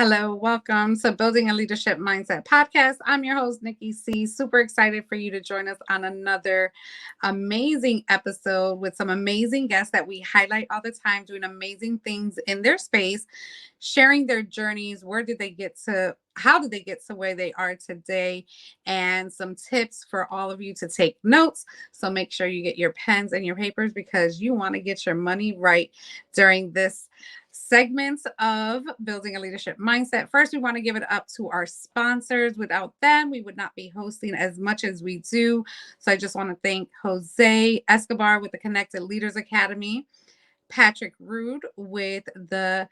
Hello, welcome to Building a Leadership Mindset podcast. I'm your host, Nikki C. Super excited for you to join us on another amazing episode with some amazing guests that we highlight all the time, doing amazing things in their space, sharing their journeys. How did they get to where they are today? And some tips for all of you to take notes. So make sure you get your pens and your papers because you want to get your money right during this segments of Building a Leadership Mindset. First, we want to give it up to our sponsors. Without them, we would not be hosting as much as we do. So I just want to thank Jose Escobar with the Connected Leaders Academy, Patrick Rude with the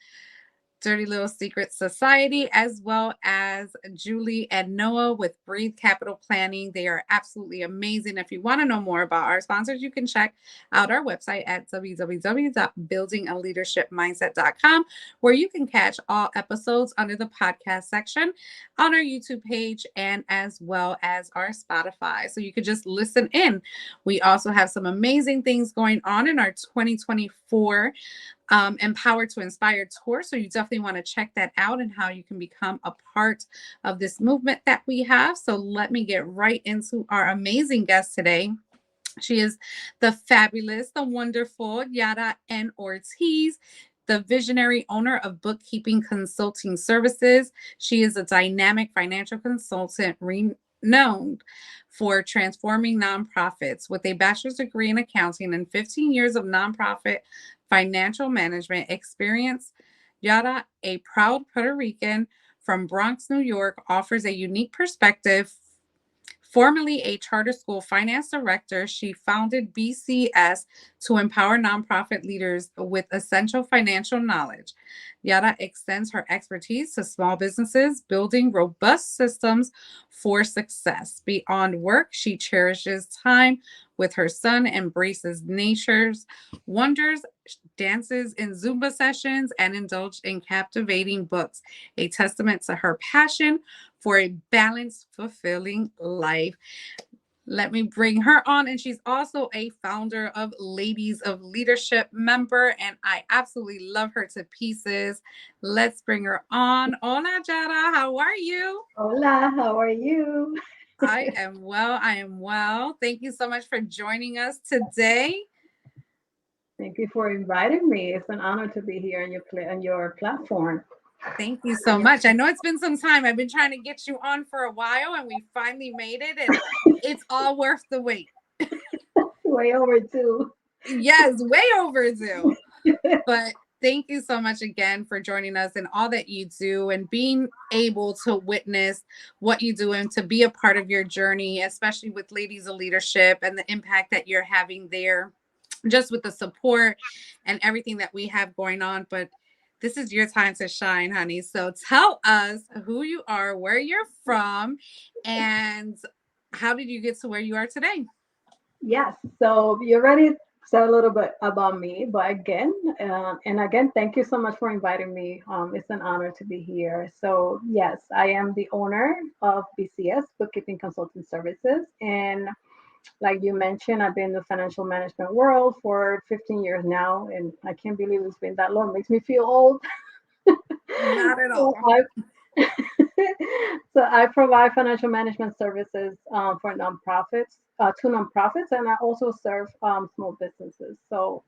Dirty Little Secret Society, as well as Julie and Noah with Breathe Capital Planning. They are absolutely amazing. If you want to know more about our sponsors, you can check out our website at www.buildingaleadershipmindset.com, where you can catch all episodes under the podcast section on our YouTube page and as well as our Spotify. So you could just listen in. We also have some amazing things going on in our 2024 Empowered to Inspire tour. So you definitely want to check that out and how you can become a part of this movement that we have. So let me get right into our amazing guest today. She is the fabulous, the wonderful Yara Ortiz, the visionary owner of Bookkeeping Consulting Services. She is a dynamic financial consultant renowned for transforming nonprofits with a bachelor's degree in accounting and 15 years of nonprofit financial management experience. Yara, a proud Puerto Rican from Bronx, New York, offers a unique perspective. Formerly a charter school finance director, she founded BCS to empower nonprofit leaders with essential financial knowledge. Yara extends her expertise to small businesses, building robust systems for success. Beyond work, she cherishes time with her son, embraces nature's wonders, dances in Zumba sessions, and indulged in captivating books, a testament to her passion for a balanced, fulfilling life. Let me bring her on. And she's also a founder of Ladies of Leadership member. And I absolutely love her to pieces. Let's bring her on. Hola, Yara. How are you? Hola, how are you? I am well. I am well. Thank you so much for joining us today. Thank you for inviting me. It's an honor to be here on your platform. Thank you so much. I know it's been some time. I've been trying to get you on for a while and we finally made it, and it's all worth the wait. Way overdue. Yes, way overdue. But thank you so much again for joining us and all that you do and being able to witness what you do and to be a part of your journey, especially with Ladies of Leadership and the impact that you're having there, just with the support and everything that we have going on. But this is your time to shine, honey. So tell us who you are, where you're from, and how did you get to where you are today? Yes, so you already said a little bit about me, but again, thank you so much for inviting me. It's an honor to be here. So, yes, I am the owner of BCS, Bookkeeping Consulting Services. And like you mentioned, I've been in the financial management world for 15 years now, and I can't believe it's been that long. It makes me feel old. Not at So all. so I provide financial management services for nonprofits, to nonprofits, and I also serve small businesses. So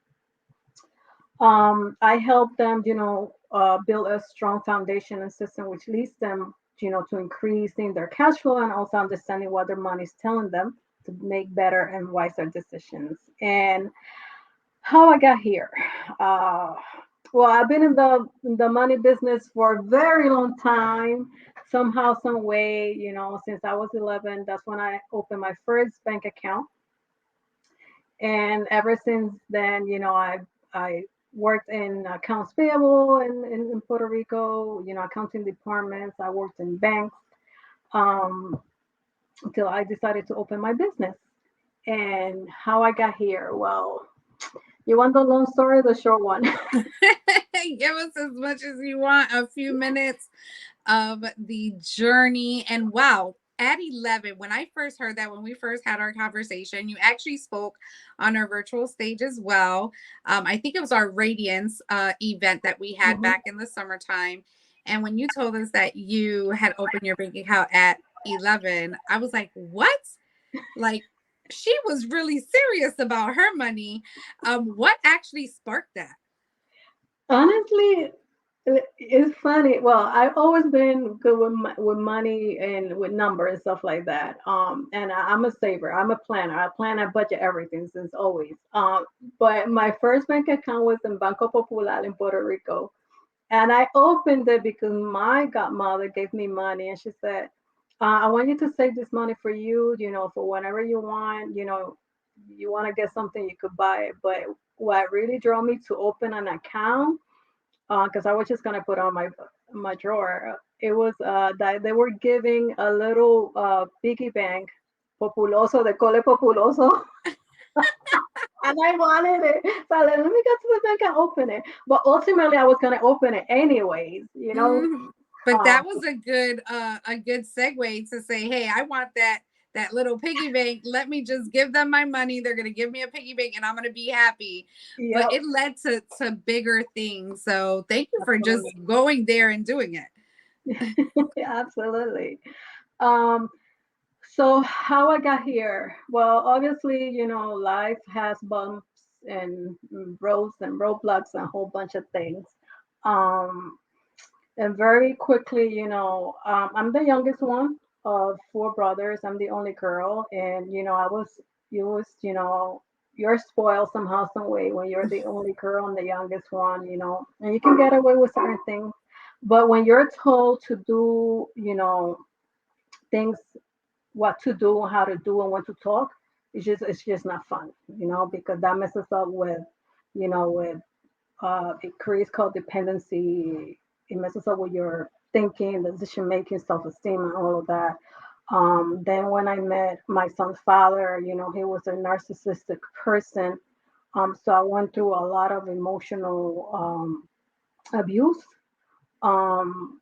I help them, build a strong foundation and system which leads them, to increasing their cash flow and also understanding what their money is telling them to make better and wiser decisions. And how I got here. Uh, well, I've been in the money business for a very long time. Somehow, some way, since I was 11, that's when I opened my first bank account. And ever since then, I worked in accounts payable in Puerto Rico, accounting departments. I worked in banks um, until I decided to open my business. And how I got here, well, you want the long story or the short one? Give us as much as you want, a few minutes of the journey. And wow, at 11, when I first heard that, when we first had our conversation, you actually spoke on our virtual stage as well. I think it was our Radiance event that we had Mhm. back in the summertime. And when you told us that you had opened your bank account at 11, I was like, what? Like, she was really serious about her money. What actually sparked that? Honestly, it's funny. Well, I've always been good with with money and with numbers and stuff like that. And I'm a saver. I'm a planner. I plan. I budget everything since always. But my first bank account was in Banco Popular in Puerto Rico, and I opened it because my godmother gave me money, and she said, "I want you to save this money for you. You know, for whenever you want. You know, you want to get something, you could buy it." But what really drove me to open an account, because I was just gonna put on my drawer. It was that they were giving a little piggy bank, populoso, de cole populoso, and I wanted it. So I let me go to the bank and open it. But ultimately, I was gonna open it anyways. You know. Mhm. But Um, that was a good segue to say, hey, I want that little piggy bank. Let me just give them my money. They're gonna give me a piggy bank and I'm gonna be happy. But yep, it led to bigger things. So thank you for just absolutely, going there and doing it. absolutely. Um, so how I got here? Well, obviously, you know, life has bumps and roads and roadblocks and a whole bunch of things. Um, and very quickly, you know, I'm the youngest one of four brothers. I'm the only girl, and you know, you know, you're spoiled somehow, some way when you're the only girl and the youngest one, you know, and you can get away with certain things. But when you're told to do, you know, things, what to do, how to do, and when to talk, it's just not fun, you know, because that messes up with, you know, with it creates codependency. It messes up with your thinking, decision making, self esteem, and all of that. Then when I met my son's father, you know, he was a narcissistic person. So I went through a lot of emotional abuse. Um,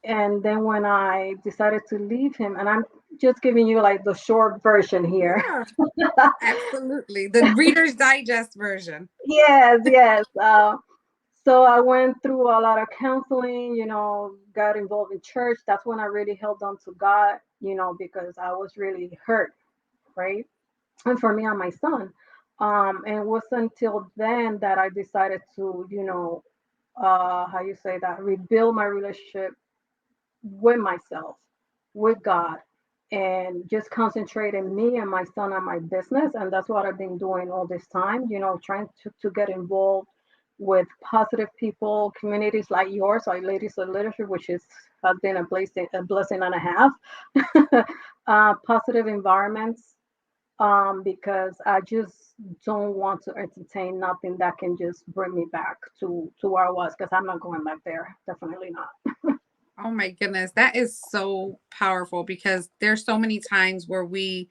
and then when I decided to leave him, and I'm just giving you like the short version here. Yeah, absolutely. The Reader's Digest version. Yes, yes. So I went through a lot of counseling, you know, got involved in church. That's when I really held on to God, you know, because I was really hurt, right? And for me and my son. And it was until then that I decided to, you know, how you say that, rebuild my relationship with myself, with God, and just concentrating me and my son on my business. And that's what I've been doing all this time, you know, trying to get involved with positive people, communities like yours, like Ladies of Literature, which is has been a blessing and a half. Positive environments, because I just don't want to entertain nothing that can just bring me back to where I was, because I'm not going back there. Definitely not. Oh my goodness, that is so powerful because there's so many times where we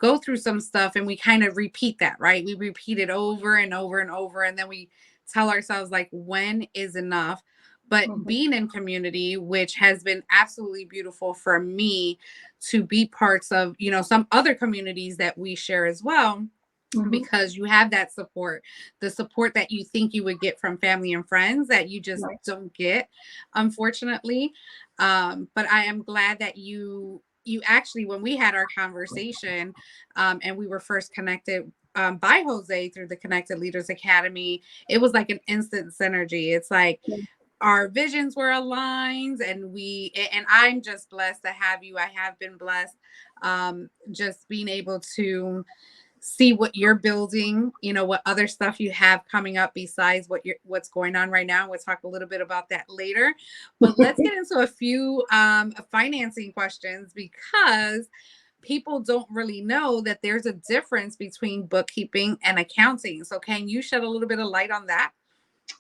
go through some stuff and we kind of repeat that, right? We repeat it over and over and over. And then we tell ourselves, like, when is enough? But Mhm. being in community, which has been absolutely beautiful for me to be parts of, some other communities that we share as well, Mhm. because you have that support, the support that you think you would get from family and friends that you just Right. don't get, unfortunately. But I am glad that you actually, when we had our conversation, and we were first connected, by Jose through the Connected Leaders Academy, it was like an instant synergy. It's like our visions were aligned, and I'm just blessed to have you. I have been blessed, just being able to see what you're building, what other stuff you have coming up besides what's going on right now. We'll talk a little bit about that later. But let's get into a few financing questions, because people don't really know that there's a difference between bookkeeping and accounting. So can you shed a little bit of light on that?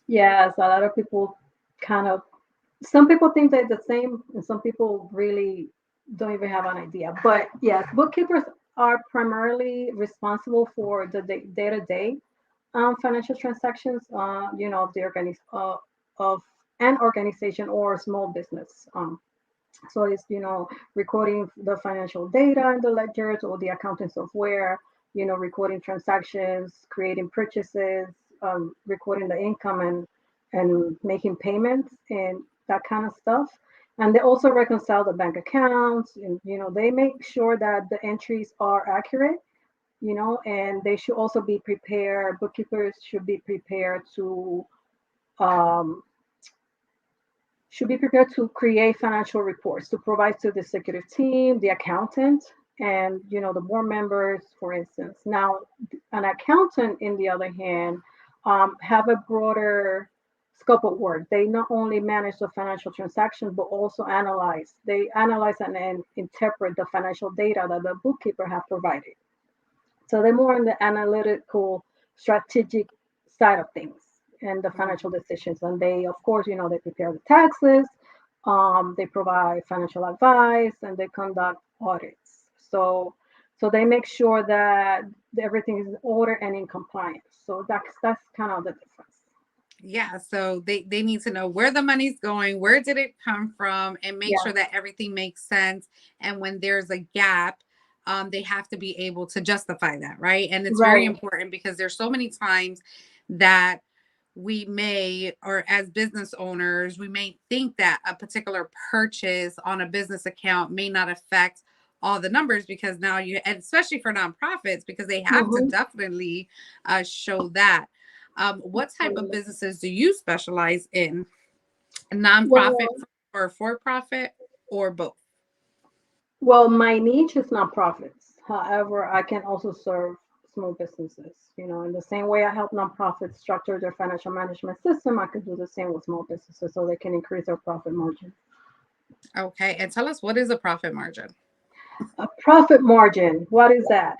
Yes, a lot of people kind of, some people think they're the same, and some people really don't even have an idea. But yes, bookkeepers are primarily responsible for the day-to-day financial transactions, you know, of of an organization or small business. So it's, you know, recording the financial data in the ledgers or the accounting software, you know, recording transactions, creating purchases, recording the income, and making payments. And that kind of stuff. And they also reconcile the bank accounts, and they make sure that the entries are accurate, and they should also be prepared. Bookkeepers um, should be prepared to create financial reports to provide to the executive team, the accountant, and the board members, for instance. Now, an accountant, in the other hand, have a broader scope of work. They not only manage the financial transactions, but also analyze. They analyze and interpret the financial data that the bookkeeper have provided. So they're more on the analytical, strategic side of things and the Mm. financial decisions. And they, of course, they prepare the taxes, they provide financial advice, and they conduct audits. So they make sure that everything is in order and in compliance. So that's kind of the difference. Yeah, so they need to know where the money's going, where did it come from, and make Yeah, sure that everything makes sense. And when there's a gap, they have to be able to justify that, right? And it's very right. important because there's so many times that we may, or as business owners, we may think that a particular purchase on a business account may not affect all the numbers, because now and especially for nonprofits, because they have to Hmm. definitely show that. What type of Absolutely. businesses do you specialize in? Nonprofit Well, or for profit, or both? Well, my niche is nonprofits. However, I can also serve small businesses. In the same way I help nonprofits structure their financial management system, I could do the same with small businesses so they can increase their profit margin. Okay, and tell us, what is a profit margin? A profit margin, what is that?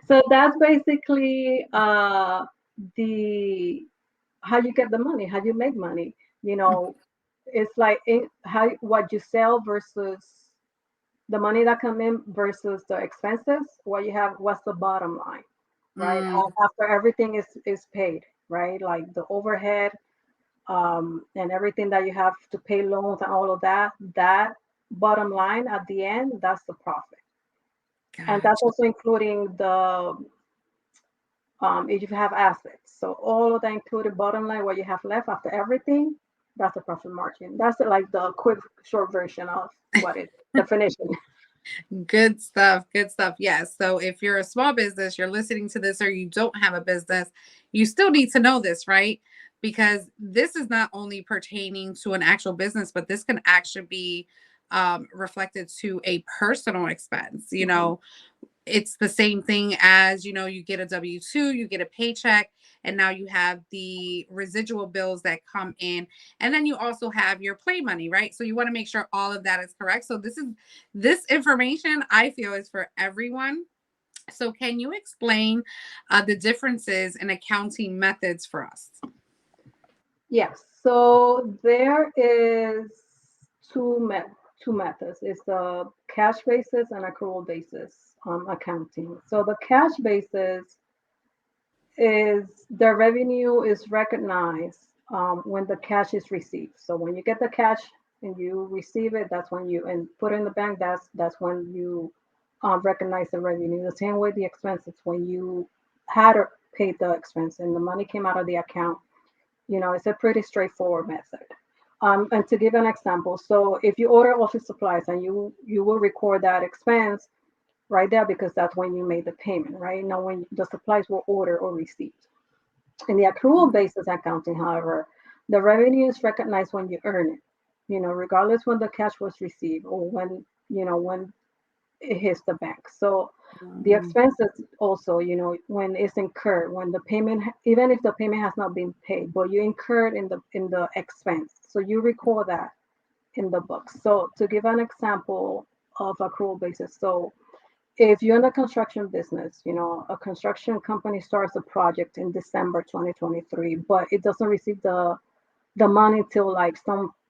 So that's basically the how you get the money, how you make money. You know, it's like how what you sell versus the money that come in versus the expenses, what you have, what's the bottom line, right? Mm, After everything is paid, right? Like the overhead, and everything that you have to pay loans and all of that bottom line at the end, that's the profit. And that's gotcha. also including the if you have assets. So all of that included bottom line, what you have left after everything, that's the profit margin. That's like the quick short version of what it definition. Good stuff. Good stuff. Yes. So if you're a small business, you're listening to this, or you don't have a business, you still need to know this, right? Because this is not only pertaining to an actual business, but this can actually be reflected to a personal expense. Mhm. It's the same thing as, you get a W-2, you get a paycheck, and now you have the residual bills that come in. And then you also have your play money, right? So you want to make sure all of that is correct. So this information, I feel, is for everyone. So can you explain the differences in accounting methods for us? Yes. So there is two met two methods. It's the cash basis and accrual basis accounting. So the cash basis is the revenue is recognized when the cash is received. So when you get the cash and you receive it, that's when you and put it in the bank. That's when you recognize the revenue. The same way the expenses, when you had paid the expense and the money came out of the account, it's a pretty straightforward method. And to give an example, so if you order office supplies and you will record that expense right there because that's when you made the payment, right? Now when the supplies were ordered or received. In the accrual basis accounting, however, the revenue is recognized when you earn it, regardless when the cash was received or when it hits the bank. So the Mm, expenses also, when it's incurred, when the payment, even if the payment has not been paid, but you incurred in the expense, so you record that in the books. So to give an example of accrual basis, so if you're in the construction business, a construction company starts a project in December 2023, but it doesn't receive the money till like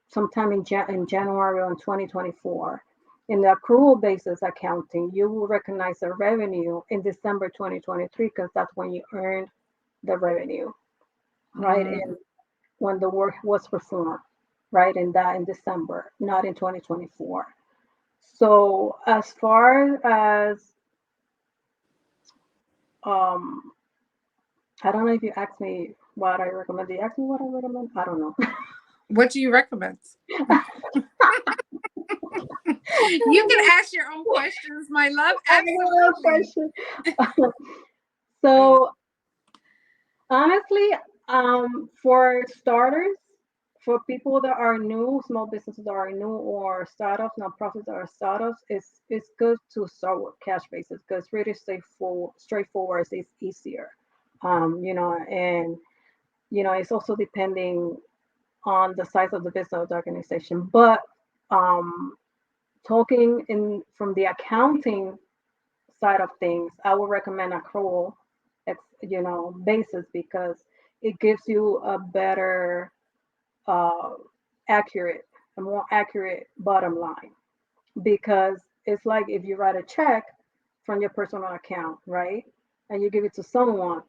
sometime in January on 2024. In the accrual basis accounting, you will recognize the revenue in December 2023 because that's when you earned the revenue, right? mm. And when the work was performed, right? In December, not in 2024. So as far as um I don't know if you asked me what I recommend. Do you ask me what I recommend? I don't know. What do you recommend? You can ask your own questions, my love. Absolutely. Question. So honestly, for starters, for people that are new, small businesses that are new, or startups, nonprofits that are startups, it's good to start with cash basis because it's really straightforward. It's easier, and it's also depending on the size of the business or the organization. But um, talking in from the accounting side of things, I would recommend accrual, basis because it gives you a better, uh, accurate, a more accurate bottom line. Because it's like if you write a check from your personal account, right, and you give it to someone,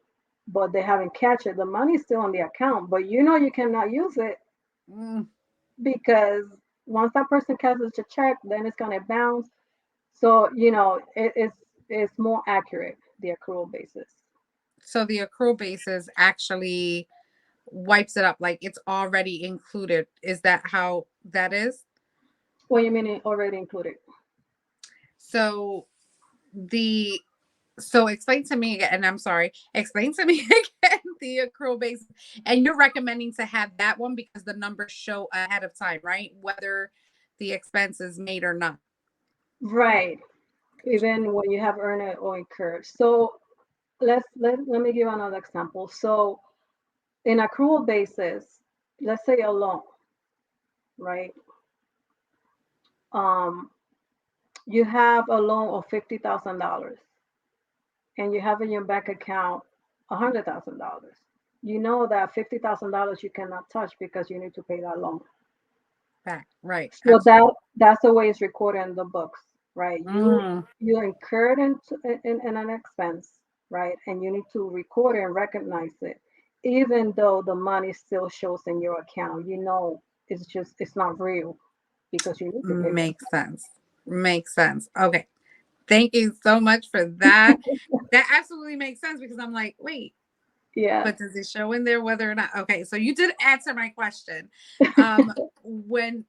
but they haven't catch it, the money's still on the account, but you cannot use it Mm. because once that person catches your check, then it's gonna bounce. So it's more accurate, the accrual basis. So the accrual basis actually wipes it up, like it's already included. Is that how that is? What you mean it already included? So the so explain to me again, and I'm sorry, explain to me again the accrual basis. And you're recommending to have that one because the numbers show ahead of time, right? Whether the expense is made or not. Right. Even when you have earned it or incurred. So let me give another example. So in accrual basis, let's say a loan, right? Um, you have a loan of $50,000 and you have in your bank account $100,000. You know that $50,000 you cannot touch because you need to pay that loan. Back, right? So Absolutely. that's the way it's recorded in the books, right? Mm, You incurred in an expense, right? And you need to record it and recognize it, even though the money still shows in your account. It's not real because you need to pay that. makes sense. Makes sense. Okay. Thank you so much for that. That absolutely makes sense because I'm like, wait, Yeah. but does it show in there whether or not? Okay, so you did answer my question. When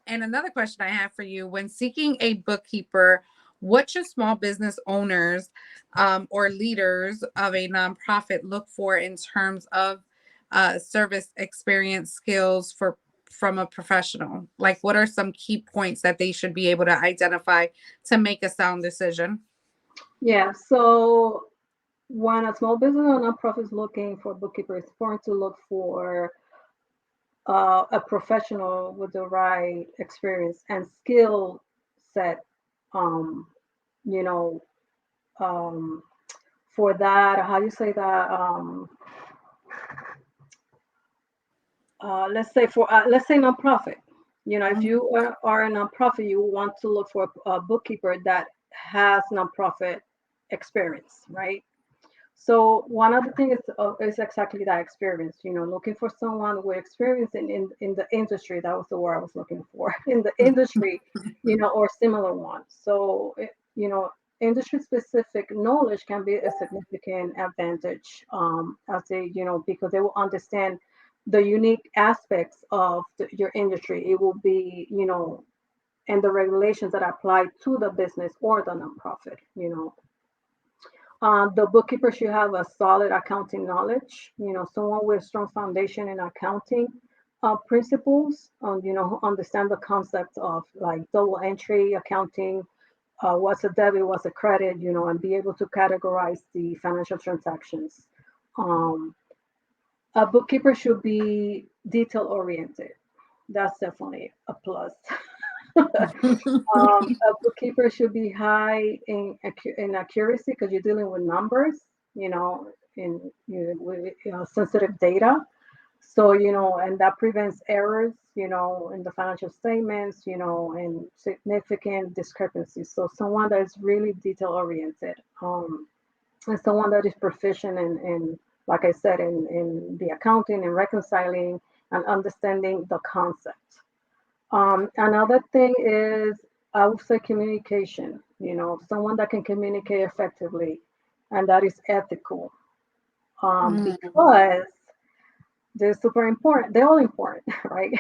And another question I have for you: when seeking a bookkeeper, what should small business owners or leaders of a nonprofit look for in terms of service experience skills for from a professional? Like, what are some key points that they should be able to identify to make a sound decision? Yeah. So when a small business or nonprofit is looking for a bookkeeper, it's important to look for a professional with the right experience and skill set. Um, you know, um, for that, how you say that? Let's say nonprofit. If Mhm. you are a nonprofit, you want to look for a bookkeeper that has nonprofit experience, right? So one of the things is exactly that experience. Looking for someone with experience in the industry. That was the word I was looking for in the industry, or similar ones. So industry specific knowledge can be a significant advantage. I'll say because they will understand the unique aspects of your industry. It will be and the regulations that apply to the business or the nonprofit. The bookkeeper should have a solid accounting knowledge, someone with strong foundation in accounting principles, who understand the concept of like double entry accounting, what's a debit, what's a credit, and be able to categorize the financial transactions. Um, a bookkeeper should be detail oriented. That's definitely a plus. A bookkeeper should be high in accuracy because you're dealing with numbers, with sensitive data. So and that prevents errors, in the financial statements, and significant discrepancies. So someone that is really detail oriented, and someone that is proficient in like I said, in the accounting and reconciling and understanding the concept. Another thing is, I would say communication, someone that can communicate effectively and that is ethical. Mm, Because they're super important. They're all important, right?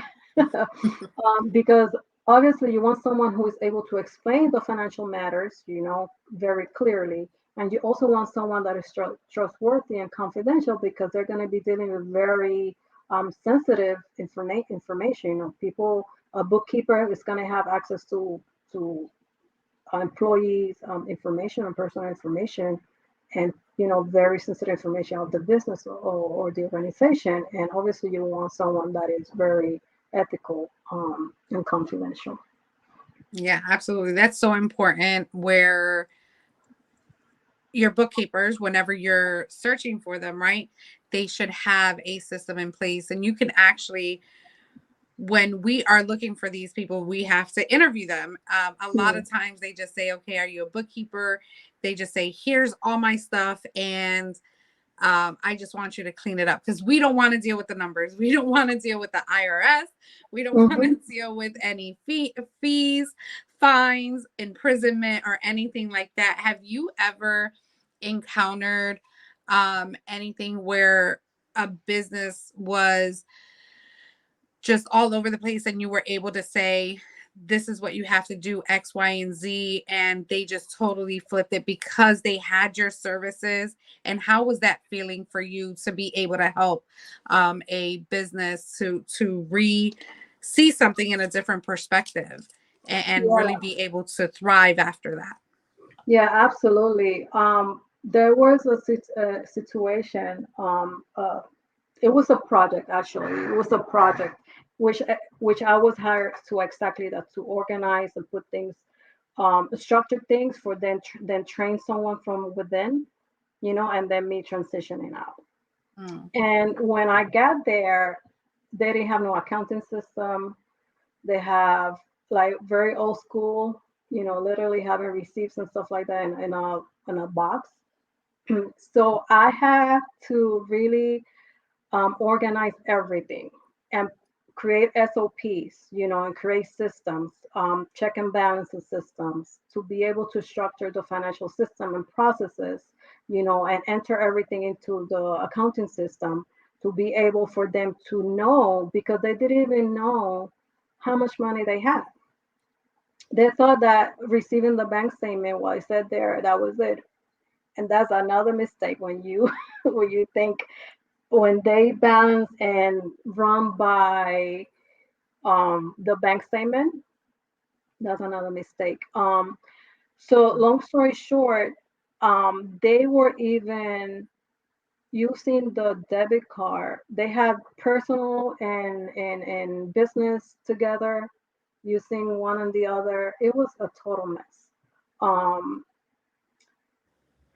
Because obviously you want someone who is able to explain the financial matters, very clearly. And you also want someone that is trustworthy and confidential because they're going to be dealing with very sensitive information. People, a bookkeeper is going to have access to employees' information and personal information, and very sensitive information of the business or the organization. And obviously, you want someone that is very ethical and confidential. Yeah, absolutely. That's so important where your bookkeepers, whenever you're searching for them, right? They should have a system in place. And you can actually, when we are looking for these people, we have to interview them. A lot Hmm. of times they just say, okay, are you a bookkeeper? They just say, here's all my stuff. And I just want you to clean it up because we don't want to deal with the numbers. We don't want to deal with the IRS. We don't want Hmm. to deal with any fees, fines, imprisonment, or anything like that. Have you ever encountered anything where a business was just all over the place and you were able to say, this is what you have to do, X, Y, and Z, and they just totally flipped it because they had your services? And how was that feeling for you to be able to help a business to see something in a different perspective and really Yeah, be able to thrive after that? yeah, absolutely. There was a situation. It was a project, actually. It was a project which I was hired to exactly that, to organize and put things, structure things for then train someone from within, and then me transitioning out. Mm. And when I got there, they didn't have no accounting system. They have like very old school, literally having receipts and stuff like that in a box. So I had to really organize everything and create SOPs, and create systems, check and balances systems to be able to structure the financial system and processes, and enter everything into the accounting system to be able for them to know, because they didn't even know how much money they had. They thought that receiving the bank statement, what I said there, that was it. And that's another mistake when you when you think, when they balance and run by the bank statement, that's another mistake. So long story short, they were even using the debit card. They had personal and business together, using one and the other. It was a total mess. Um,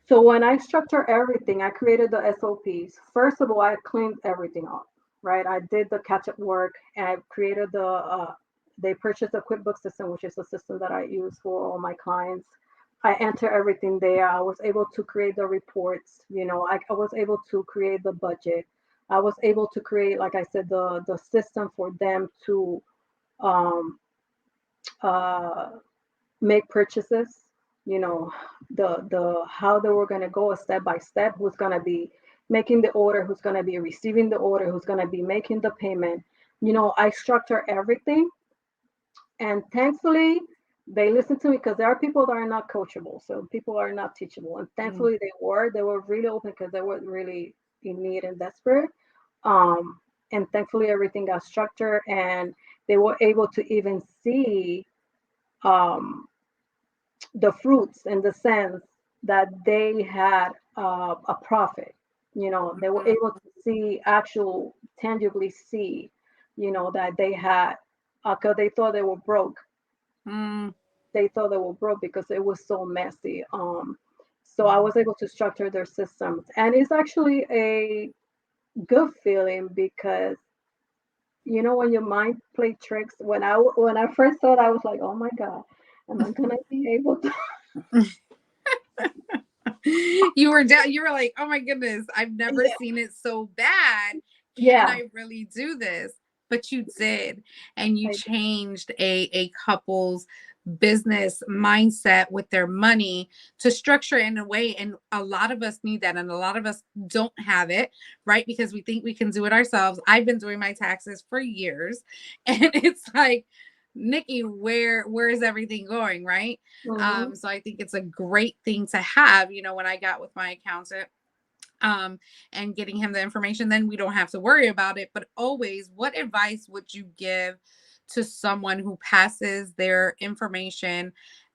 So when I structure everything, I created the SOPs. First of all, I cleaned everything up, right? I did the catch-up work, and I created they purchased a QuickBooks system, which is a system that I use for all my clients. I enter everything there. I was able to create the reports. I was able to create the budget. I was able to create, like I said, the system for them to um, uh, make purchases, the how they were going to go step by step, who's going to be making the order, who's going to be receiving the order, who's going to be making the payment. I structure everything, and thankfully they listen to me, because there are people that are not coachable, so people are not teachable, and Mm. thankfully they were really open because they were really in need and desperate. Um, and thankfully everything got structured, and they were able to even see um, the fruits, in the sense that they had a profit. They were able to see, actual tangibly see, that they had, because they thought they were broke. Mm. They thought they were broke because it was so messy. So I was able to structure their systems, and it's actually a good feeling, because when your mind play tricks. When I first saw it, I was like, oh my god, am I gonna be able to? You were down, you were like, oh my goodness, I've never Yeah, seen it so bad. Can yeah. I really do this? But you did, and you I changed a couple's business mindset with their money to structure it in a way. And a lot of us need that. And a lot of us don't have it, right? Because we think we can do it ourselves. I've been doing my taxes for years. And it's like, Nikki, where is everything going? Right. Mm-hmm. So I think it's a great thing to have, when I got with my accountant, and getting him the information, then we don't have to worry about it. But always, what advice would you give to someone who passes their information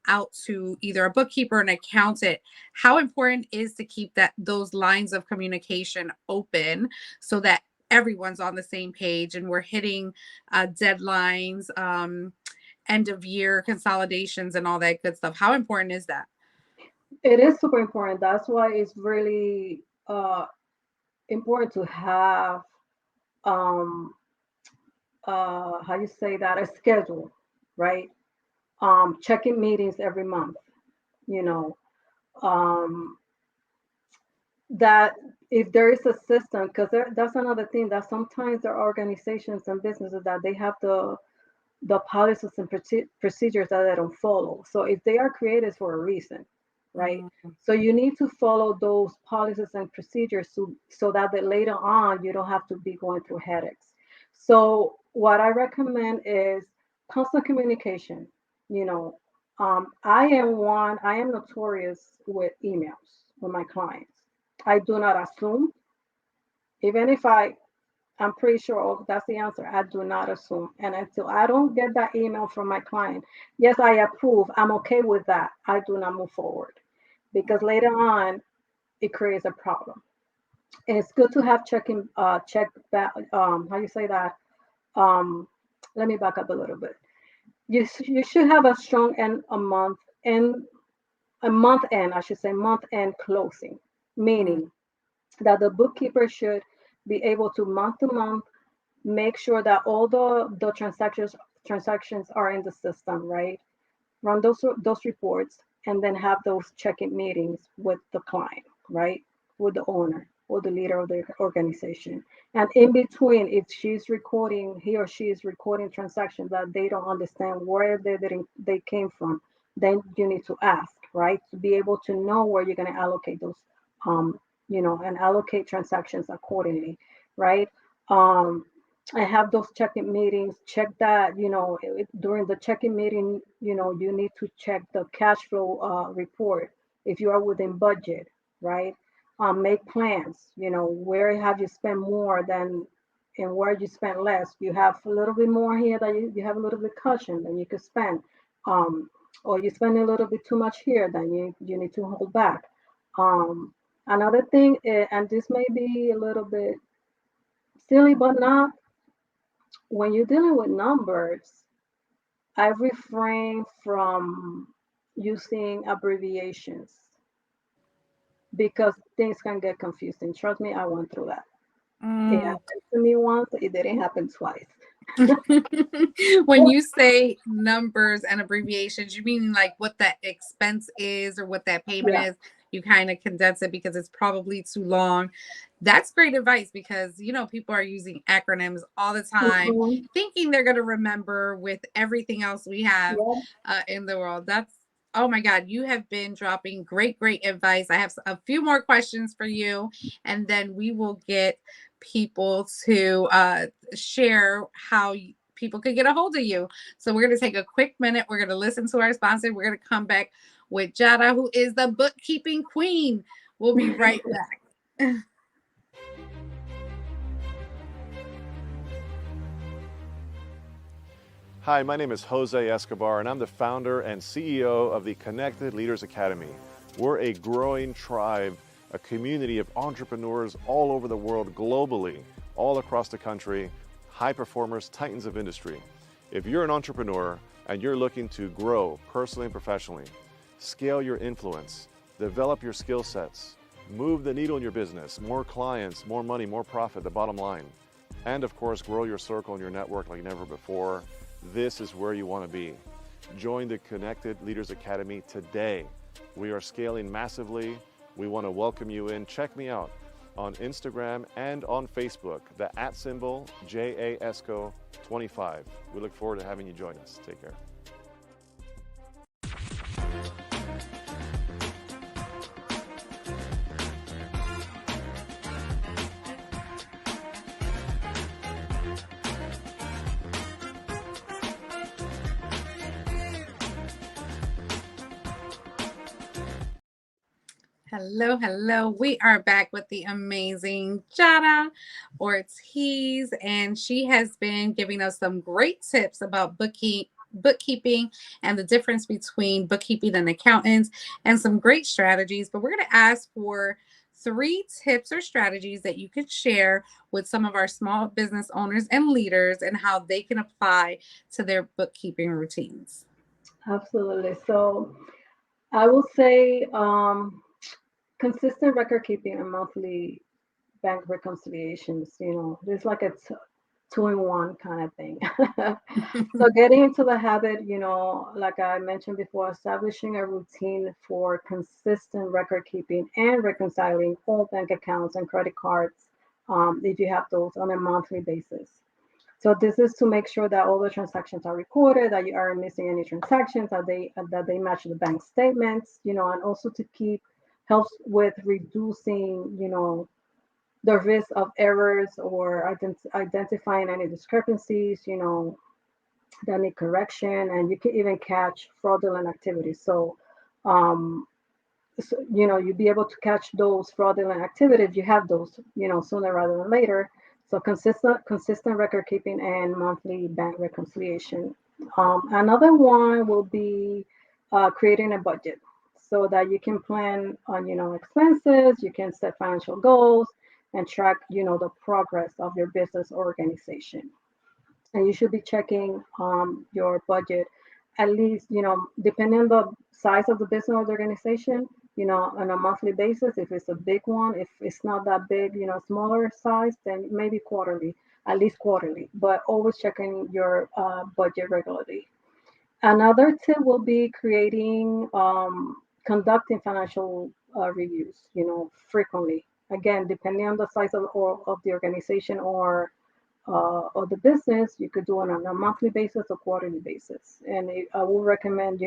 out to either a bookkeeper or an accountant? How important is to keep those lines of communication open so that everyone's on the same page and we're hitting deadlines, end of year consolidations and all that good stuff? How important is that? It is super important. That's why it's really important to have um, how you say that, a schedule, right? Checking meetings every month, you know, um, that if there is a system, because that's another thing that sometimes there are organizations and businesses that they have the policies and procedures that they don't follow. So if they are created for a reason, right? Mm. So you need to follow those policies and procedures so that later on you don't have to be going through headaches. So what I recommend is constant communication. You know, I am notorious with emails with my clients. I do not assume, even if I'm pretty sure, oh, that's the answer. I do not assume. And until I don't get that email from my client, yes, I approve. I'm okay with that. I do not move forward because later on it creates a problem. And it's good to have check back. How you say that? Um, Let me back up a little bit. You should have a strong end a month end. I should say month end closing, Mm. meaning that the bookkeeper should be able to month make sure that all the transactions are in the system, right? Run those reports and then have those check-in meetings with the client, right? With the owner or the leader of the organization. And in between, if he or she is recording transactions that they don't understand where they came from, then you need to ask, right? To be able to know where you're going to allocate those, um, and allocate transactions accordingly, right? Um, I have those check-in meetings. Check that, during the check-in meeting, you need to check the cash flow report if you are within budget, right? Make plans, where have you spent more than and where you spent less. You have a little bit more here that you have a little bit cushion than you could spend. Um, or you spend a little bit too much here, then you need to hold back. Um, Another thing, and this may be a little bit silly, but not when you're dealing with numbers, I refrain from using abbreviations because things can get confusing. Trust me, I went through that. It Mm. happened to me once, it didn't happen twice. When you say numbers and abbreviations, you mean like what that expense is or what that payment Yeah. is? You kind of condense it because it's probably too long. That's great advice because, people are using acronyms all the time, Mhm. thinking they're going to remember with everything else we have Yeah. in the world. Oh my God, you have been dropping great, great advice. I have a few more questions for you, and then we will get people to share how people could get a hold of you. So we're going to take a quick minute. We're going to listen to our sponsor. We're going to come back with Yara, who is the bookkeeping queen. We'll be right back. Hi, my name is Jose Escobar, and I'm the founder and CEO of the Connected Leaders Academy. We're a growing tribe, a community of entrepreneurs all over the world, globally, all across the country, high performers, titans of industry. If you're an entrepreneur and you're looking to grow personally and professionally, scale your influence, develop your skill sets, move the needle in your business, more clients, more money, more profit, the bottom line, and of course, grow your circle and your network like never before, this is where you want to be. Join the Connected Leaders Academy today. We are scaling massively. We want to welcome you in. Check me out on Instagram and on Facebook, the @ JASCO25. We look forward to having you join us. Take care. Hello, hello. We are back with the amazing Yara Ortiz, and she has been giving us some great tips about bookkeeping and the difference between bookkeeping and accountants, and some great strategies. But we're going to ask for 3 tips or strategies that you could share with some of our small business owners and leaders and how they can apply to their bookkeeping routines. Absolutely. So I will say consistent record keeping and monthly bank reconciliations, there's like a two-in-one kind of thing. So getting into the habit, like I mentioned before, establishing a routine for consistent record keeping and reconciling all bank accounts and credit cards, if you have those on a monthly basis. So this is to make sure that all the transactions are recorded, that you aren't missing any transactions, that they match the bank statements, and also to keep helps with reducing, the risk of errors or identifying any discrepancies, that need correction, and you can even catch fraudulent activities. Um, you'd be able to catch those fraudulent activities. You have those, sooner rather than later. So consistent record keeping and monthly bank reconciliation. Another one will be creating a budget so that you can plan on, expenses. You can set financial goals and track, the progress of your business organization. And you should be checking your budget at least, depending on the size of the business or the organization, on a monthly basis. If it's a big one, if it's not that big, smaller size, then maybe quarterly, at least quarterly, but always checking your budget regularly. Another tip will be conducting financial reviews, frequently. Again, depending on the size of the organization or the business, you could do it on a monthly basis or quarterly basis. And I will recommend,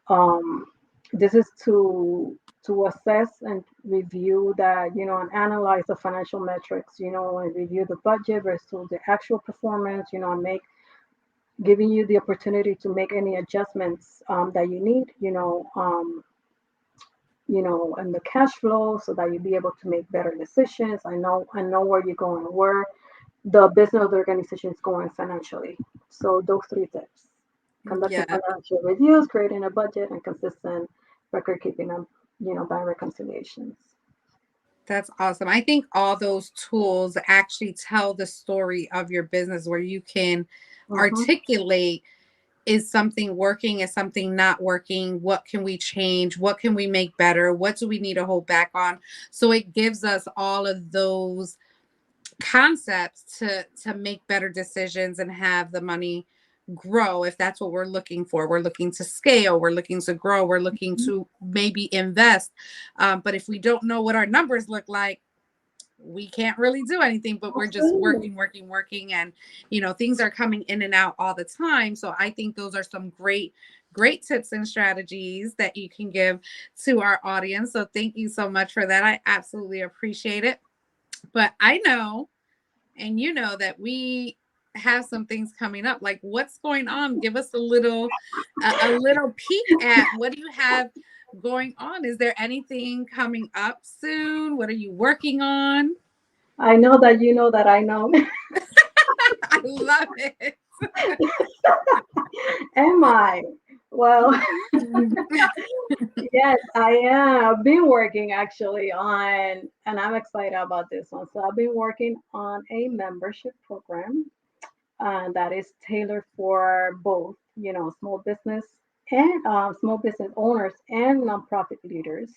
um, this is to assess and review that, and analyze the financial metrics, and review the budget versus the actual performance, and giving you the opportunity to make any adjustments that you need, and the cash flow so that you'll be able to make better decisions. I know where you're going, where the business of the organization is going financially. So those 3 tips: conducting Yeah. financial reviews, creating a budget, and consistent record keeping of, by reconciliations. That's awesome. I think all those tools actually tell the story of your business where you can Hmm. articulate, is something working, is something not working, what can we change, what can we make better, what do we need to hold back on. So it gives us all of those concepts to make better decisions and have the money grow if that's what we're looking for. We're looking to scale, we're looking to grow, we're looking to maybe invest. But if we don't know what our numbers look like, we can't really do anything, but we're just Absolutely. working, and things are coming in and out all the time. So I think those are some great tips and strategies that you can give to our audience. So thank you so much for that. I absolutely appreciate it. But I know, and that we have some things coming up. Like, what's going on? Give us a little peek at what do you have going on. Is there anything coming up soon? What are you working on? I know that you know that I know. I love it. Am I? Well, yes, I am. I've been working actually and I'm excited about this one. So I've been working on a membership program that is tailored for both, small business owners and nonprofit leaders.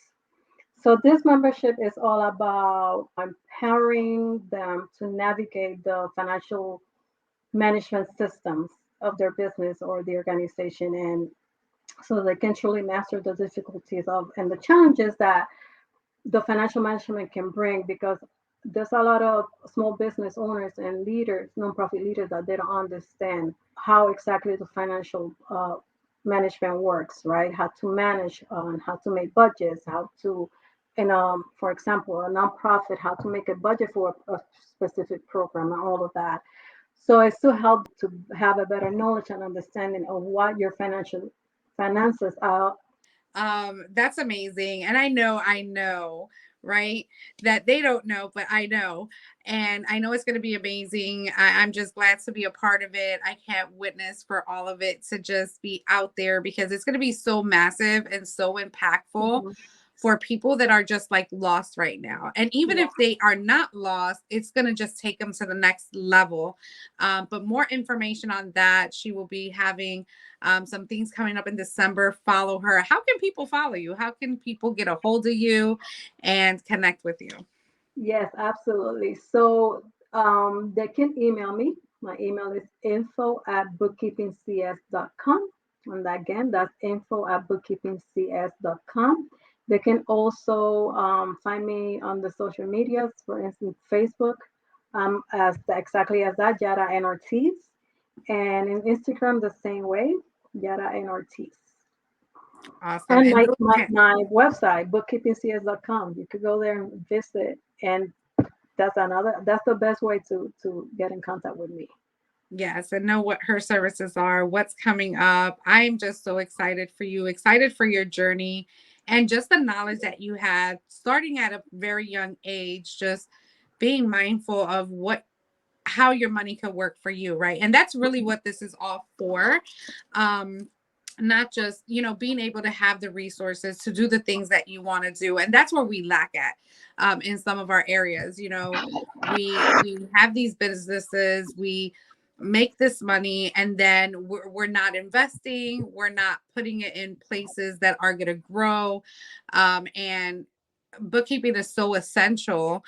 So this membership is all about empowering them to navigate the financial management systems of their business or the organization, and so they can truly master the difficulties of and the challenges that the financial management can bring, because there's a lot of small business owners and leaders, nonprofit leaders, that they don't understand how exactly the financial management works, right? How to manage, how to make budgets, how to, and for example, a nonprofit, how to make a budget for a specific program and all of that. So it's to help to have a better knowledge and understanding of what your financial finances are. That's amazing. And I know, right, that they don't know, but I know. And I know it's going to be amazing. I'm just glad to be a part of it. I can't witness for all of it to just be out there because it's going to be so massive and so impactful Mhm. for people that are just like lost right now. And even Yeah. if they are not lost, it's going to just take them to the next level. But more information on that. She will be having some things coming up in December. Follow her. How can people follow you? How can people get a hold of you and connect with you? Yes, absolutely. So they can email me. My email is info@bookkeepingcs.com. And again, that's info@bookkeepingcs.com. They can also find me on the social medias, for instance, Facebook, exactly as that, Yara and Ortiz. And in Instagram, the same way, Yara and Ortiz. Awesome. And And my, those my, can, my website, bookkeepingcs.com. You could go there and visit, and that's the best way to get in contact with me. yes, and know what her services are, what's coming up. I'm just so excited for you, excited for your journey, and just the knowledge that you had starting at a very young age, just being mindful of how your money could work for you, right? And that's really what this is all for. Um, not just, being able to have the resources to do the things that you want to do. And that's where we lack at in some of our areas. We have these businesses, we make this money, and then we're not investing, we're not putting it in places that are going to grow. And bookkeeping is so essential.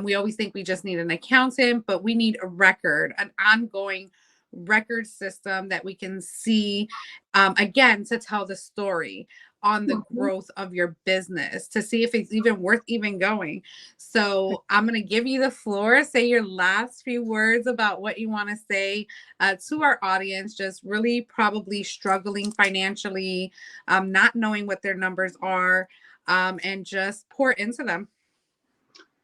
We always think we just need an accountant, but we need a record, an ongoing record system that we can see, again, to tell the story on the Mhm. growth of your business, to see if it's even worth even going. So I'm going to give you the floor. Say your last few words about what you want to say to our audience, just really probably struggling financially, not knowing what their numbers are, and just pour into them.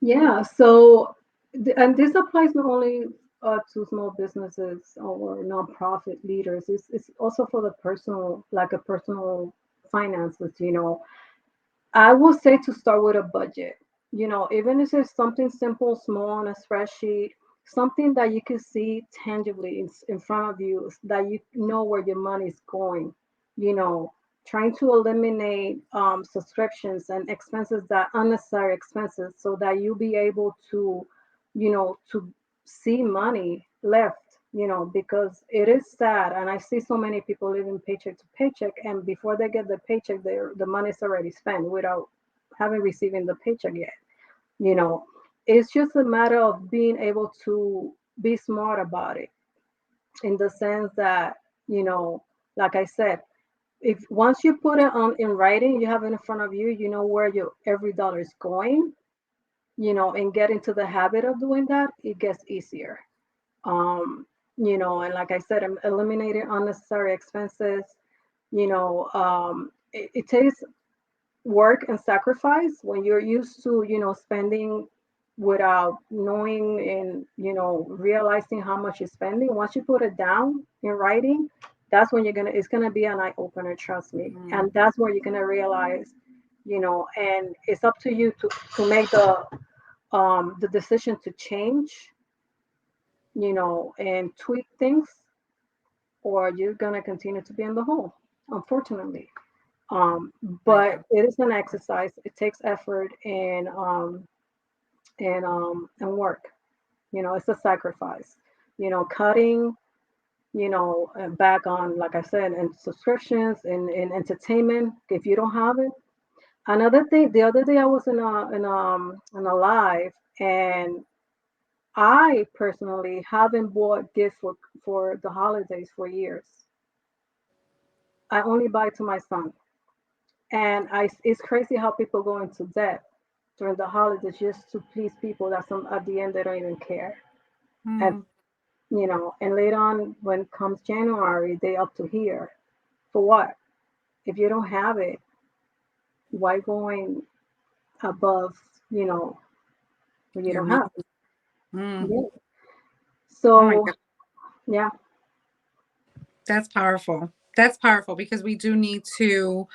Yeah. So, and this applies not only to small businesses or nonprofit leaders. It's also for the personal, like a personal finances. I will say to start with a budget. Even if it's something simple, small on a spreadsheet, something that you can see tangibly in front of you, that you know where your money is going. You know, trying to eliminate subscriptions and expenses, that unnecessary expenses, so that you'll be able to see money left. Because it is sad, and I see so many people living paycheck to paycheck, and before they get the paycheck, the money's already spent without having receiving the paycheck yet. You know, it's just a matter of being able to be smart about it, in the sense that, you know, like I said, if once you put it on in writing, you have it in front of you, you know where your every dollar is going, and get into the habit of doing that, it gets easier. um and like I said, I'm eliminating unnecessary expenses. It takes work and sacrifice when you're used to spending without knowing, and realizing how much you're spending. Once you put it down in writing, that's when it's gonna be an eye opener, trust me. Mm, And that's where you're gonna realize, and it's up to you to make the decision to change, and tweak things, or you're gonna continue to be in the hole, unfortunately. Um, my but God. it is an exercise. It takes effort and work. It's a sacrifice. Cutting, back on, like I said, and subscriptions and entertainment if you don't have it. Another thing, the other day I was in a live, and I personally haven't bought gifts for the holidays for years. I only buy to my son. And it's crazy how people go into debt during the holidays just to please people that at the end they don't even care. And Mm, and later on, when comes January, they up to here for what? If you don't have it, why going above? You know, when you your don't meat. have it. Mm, Yeah. oh my So God. yeah, That's powerful. That's powerful because we do need to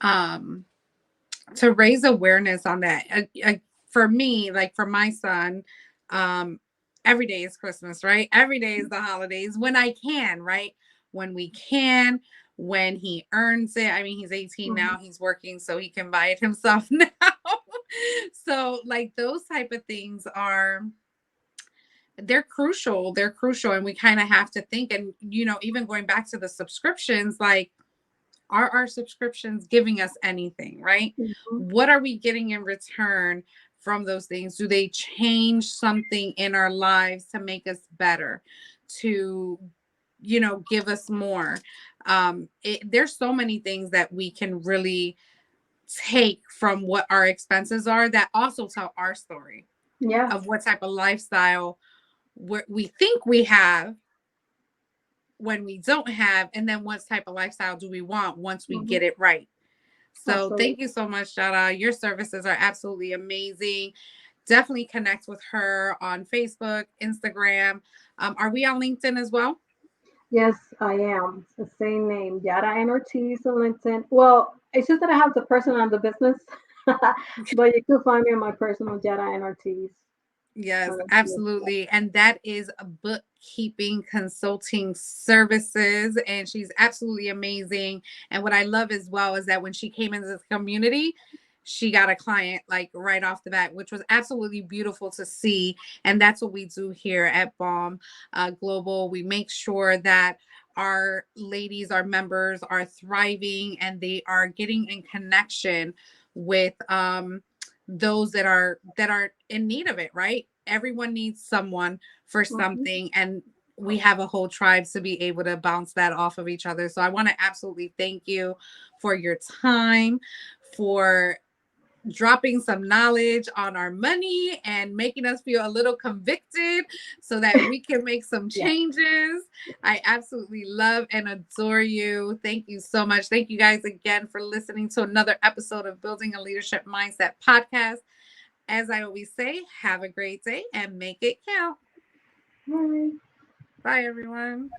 um, to raise awareness on that. For me, like for my son, um, every day is Christmas, right? Every day is the holidays when I can, right? When we can, when he earns it. I mean, he's 18 Mhm. now, he's working, so he can buy it himself now. So, like, those type of things are, they're crucial. They're crucial. And we kind of have to think, and, even going back to the subscriptions, like, are our subscriptions giving us anything, right? Mhm. What are we getting in return from those things? Do they change something in our lives to make us better, to, give us more? There's so many things that we can really take from what our expenses are that also tell our story Yes. of what type of lifestyle we think we have when we don't have, and then what type of lifestyle do we want once we Mhm. get it right. So Absolutely. thank you so much, Yara. Your services are absolutely amazing. Definitely connect with her on Facebook, Instagram. Are we on LinkedIn as well? Yes, I am. It's the same name, Yara Ortiz on LinkedIn. Well, it's just that I have the personal and the business, but you can find me on my personal, Yara Ortiz. Yes, on LinkedIn. absolutely. And that is a bookkeeping consulting services. And she's absolutely amazing. And what I love as well is that when she came into the community, she got a client like right off the bat, which was absolutely beautiful to see. And that's what we do here at Balm Global. We make sure that our ladies, our members are thriving and they are getting in connection with those that are in need of it, right? Everyone needs someone for Mhm. something, and we have a whole tribe to be able to bounce that off of each other. So I want to absolutely thank you for your time, for dropping some knowledge on our money and making us feel a little convicted so that we can make some Yeah. changes. I absolutely love and adore you. Thank you so much. Thank you guys again for listening to another episode of Building a Leadership Mindset podcast. As I always say, have a great day and make it count. Bye. Bye, everyone.